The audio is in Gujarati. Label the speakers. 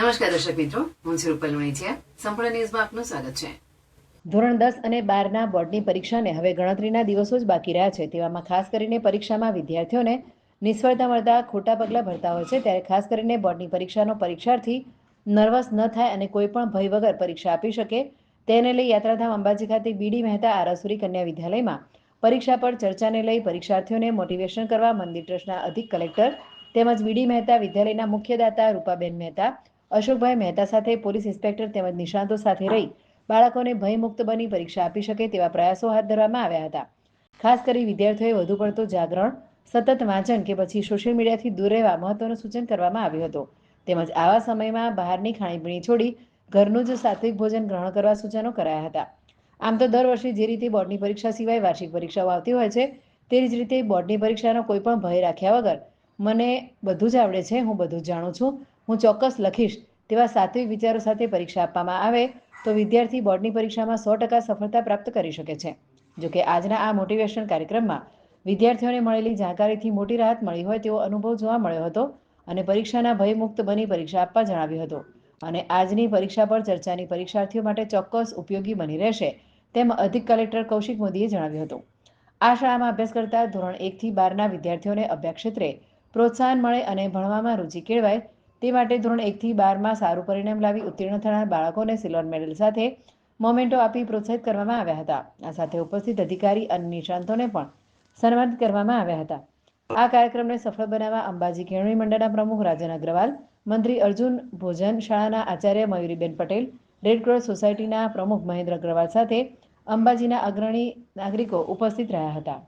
Speaker 1: નમસ્કાર દર્શક મિત્રો, હું છું રૂપલ વણિચિયા. સંપૂર્ણ ન્યૂઝમાં આપનું સ્વાગત છે.
Speaker 2: ધોરણ 10 અને 12ના બોર્ડની પરીક્ષાને હવે ગણતરીના દિવસો જ બાકી રહ્યા છે. તેવામાં ખાસ કરીને પરીક્ષામાં વિદ્યાર્થીઓને નિષ્ફળતા મળતા ખોટા પગલાં ભરતા હોય છે. ત્યારે ખાસ કરીને બોર્ડની પરીક્ષાનો પરીક્ષાર્થી નર્વસ ન થાય અને કોઈ પણ ભય વગર પરીક્ષા આપી શકે તેને લઈ યાત્રાધામ અંબાજી ખાતે બીડી મહેતા આરાસુરી કન્યા વિદ્યાલયમાં પરીક્ષા પર ચર્ચાને લઈ પરીક્ષાર્થીઓને મોટિવેશન કરવા મંદિર ટ્રસ્ટના અધિક કલેક્ટર તેમજ બીડી મહેતા વિદ્યાલયના મુખ્યદાતા રૂપાબેન મહેતા, અશોકભાઈ મહેતા સાથે પોલીસ ઇન્સ્પેક્ટર તેમજ નિષ્ણાતો સાથે રહી બાળકોને ભયમુક્ત બની પરીક્ષા આપી શકે તેવા પ્રયાસો હાથ ધરવામાં આવ્યા હતા. ખાસ કરી વિદ્યાર્થીઓએ વધુ પડતું જાગરણ, સતત વાંચન કે પછી સોશિયલ મીડિયાથી દૂર રહેવા મહત્વનું સૂચન કરવામાં આવ્યું હતું. તેમજ આવા સમયમાં બહારની ખાણીપીણી છોડી ઘરનું જ સાત્વિક ભોજન ગ્રહણ કરવા સૂચનો કરાયા હતા. આમ તો દર વર્ષે જે રીતે બોર્ડની પરીક્ષા સિવાય વાર્ષિક પરીક્ષાઓ આવતી હોય છે તે જ રીતે બોર્ડની પરીક્ષાનો કોઈ પણ ભય રાખ્યા વગર મને બધું જ આવડે છે, હું બધું જ જાણું છું, હું ચોક્કસ લખીશ તેવા સાત્વિક વિચારો સાથે પરીક્ષા આપવામાં આવે તો વિદ્યાર્થી બોર્ડની પરીક્ષામાં 100% સફળતા પ્રાપ્ત કરી શકે છે. જોકે આજના આ મોટિવેશન કાર્યક્રમમાં વિદ્યાર્થીઓને મળેલી જાણકારીથી મોટી રાહત મળી હોય તેવો અનુભવ જોવા મળ્યો હતો અને પરીક્ષાના ભયમુક્ત બની પરીક્ષા આપવા જણાવ્યું હતું. અને આજની પરીક્ષા પર ચર્ચાની પરીક્ષાર્થીઓ માટે ચોક્કસ ઉપયોગી બની રહેશે તેમ અધિક કલેક્ટર કૌશિક મોદીએ જણાવ્યું હતું. આ શાળામાં અભ્યાસ કરતા ધોરણ 1 થી 12ના વિદ્યાર્થીઓને અભ્યાસ ક્ષેત્રે પ્રોત્સાહન મળે અને ભણવામાં રુચિ કેળવાય તે માટે ધોરણ 1 થી 12માં સારું પરિણામ લાવી ઉત્તીર્ણ થનાર બાળકોને સિલ્વર મેડલ સાથે મોમેન્ટો આપી પ્રોત્સાહિત કરવામાં આવ્યા હતા. આ સાથે ઉપસ્થિત અધિકારી અને નિષ્ણાંતોને પણ સન્માનિત કરવામાં આવ્યા હતા. આ કાર્યક્રમને સફળ બનાવવા અંબાજી કેળવણી મંડળના પ્રમુખ રાજન અગ્રવાલ, મંત્રી અર્જુન ભોજન, શાળાના આચાર્ય મયુરીબેન પટેલ, રેડક્રોસ સોસાયટીના પ્રમુખ મહેન્દ્ર અગ્રવાલ સાથે અંબાજીના અગ્રણી નાગરિકો ઉપસ્થિત રહ્યા હતા.